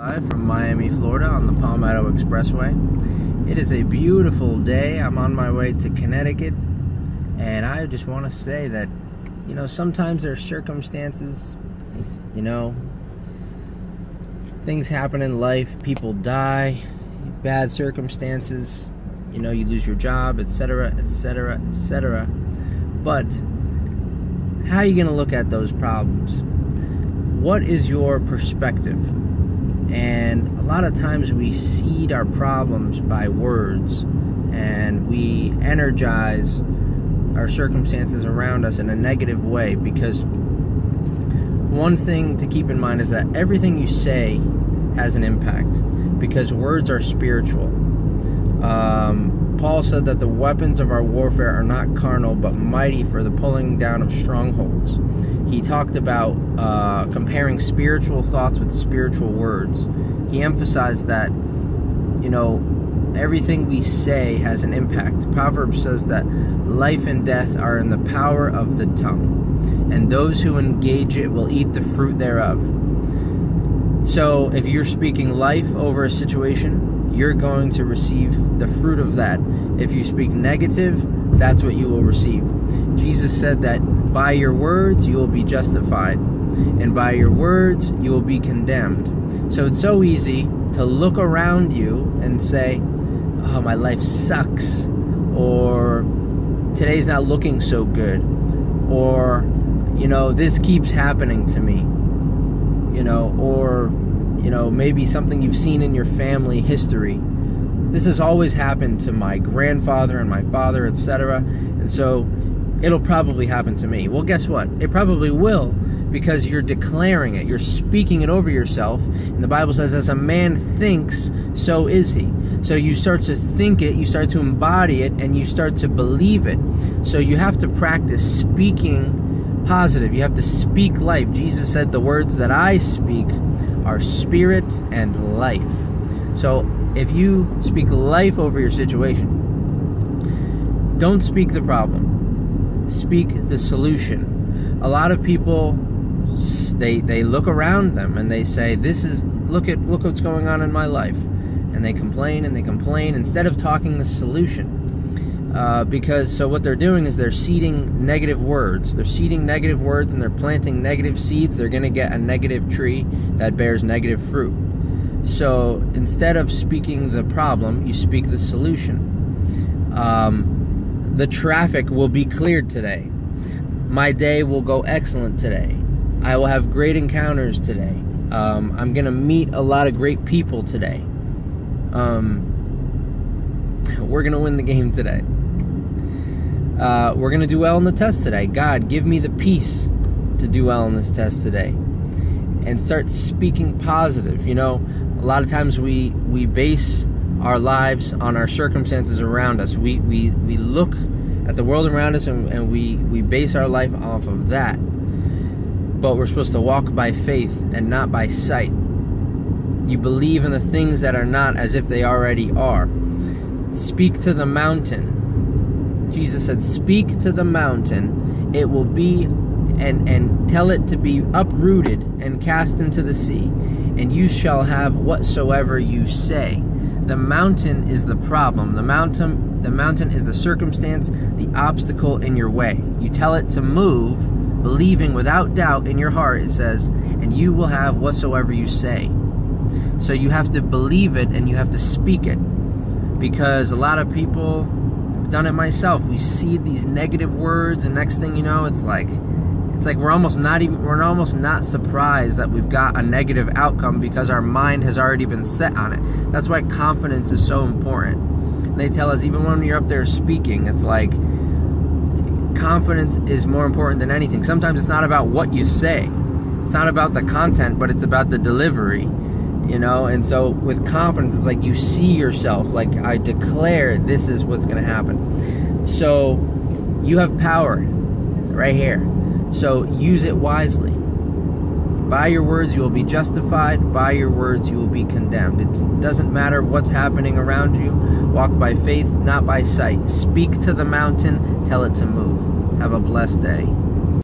Live from Miami, Florida on the Palmetto Expressway. It is a beautiful day. I'm on my way to Connecticut, and I just want to say that, sometimes there's circumstances, things happen in life, people die, bad circumstances, you lose your job, etc., etc., etc. But how are you going to look at those problems? What is your perspective? And a lot of times we seed our problems by words, and we energize our circumstances around us in a negative way, because one thing to keep in mind is that everything you say has an impact, because words are spiritual. Paul said that the weapons of our warfare are not carnal, but mighty for the pulling down of strongholds. He talked about comparing spiritual thoughts with spiritual words. He emphasized that, everything we say has an impact. Proverbs says that life and death are in the power of the tongue, and those who engage it will eat the fruit thereof. So if you're speaking life over a situation, you're going to receive the fruit of that. If you speak negative, that's what you will receive. Jesus said that by your words you will be justified, and by your words you will be condemned. So it's so easy to look around you and say, oh, my life sucks, or today's not looking so good, or this keeps happening to me, or maybe something you've seen in your family history. This has always happened to my grandfather and my father, etc., and so it'll probably happen to me. Well, guess what? It probably will, because you're declaring it. You're speaking it over yourself. And the Bible says, as a man thinks, so is he. So you start to think it, you start to embody it, and you start to believe it. So you have to practice speaking positive. You have to speak life. Jesus said, the words that I speak are spirit and life. So if you speak life over your situation, don't speak the problem. Speak the solution. A lot of people, they look around them and they say, look what's going on in my life. And they complain instead of talking the solution. Because what they're doing is they're seeding negative words. They're seeding negative words and they're planting negative seeds. They're going to get a negative tree that bears negative fruit. So instead of speaking the problem, you speak the solution. The traffic will be cleared today. My day will go excellent today. I will have great encounters today. I'm going to meet a lot of great people today. We're going to win the game today. We're going to do well in the test today. God, give me the peace to do well in this test today. And start speaking positive. A lot of times we base our lives on our circumstances around us. We look at the world around us and we base our life off of that. But we're supposed to walk by faith and not by sight. You believe in the things that are not as if they already are. Speak to the mountain. Jesus said, speak to the mountain. It will be, and tell it to be uprooted and cast into the sea. And you shall have whatsoever you say. The mountain is the problem. The mountain is the circumstance, the obstacle in your way. You tell it to move, believing without doubt in your heart, it says, and you will have whatsoever you say. So you have to believe it and you have to speak it. Because a lot of people, I've done it myself, we seed these negative words, and next thing you know, it's like we're almost not surprised that we've got a negative outcome, because our mind has already been set on it. That's why confidence is so important. They tell us, even when you're up there speaking, it's like confidence is more important than anything. Sometimes it's not about what you say. It's not about the content, but it's about the delivery. And so with confidence, it's like you see yourself, like I declare this is what's going to happen. So you have power right here. So use it wisely. By your words you will be justified. By your words you will be condemned. It doesn't matter what's happening around you. Walk by faith, not by sight. Speak to the mountain. Tell it to move. Have a blessed day.